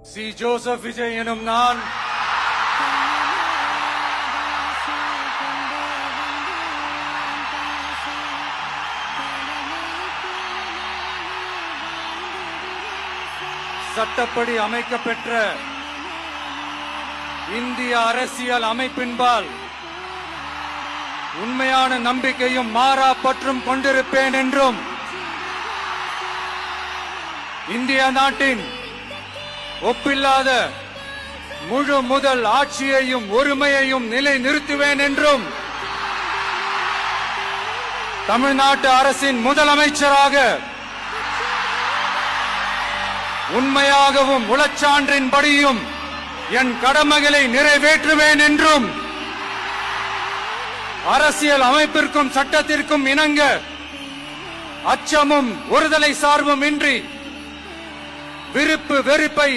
C Joseph Vijay எனும் நான் சட்டப்படி அமைக்கப்பெற்ற இந்திய அரசியல் அமைப்பின்பால் உண்மையான நம்பிக்கையும் மாறா பற்றும் கொண்டிருப்பேன் என்றும் இந்திய நாட்டின் ஒப்பில்லாத முழு முதல் ஆட்சியையும் ஒருமையையும் நிலை நிறுத்துவேன் என்றும் தமிழ்நாட்டு அரசின் முதலமைச்சராக உண்மையாகவும் உளச்சான்றின்படியும் என் கடமைகளை நிறைவேற்றுவேன் என்றும் அரசியல் அமைப்பிற்கும் சட்டத்திற்கும் இணங்க அச்சமும் ஒருதலை சார்பும் இன்றி விருப்பு வெறுப்பை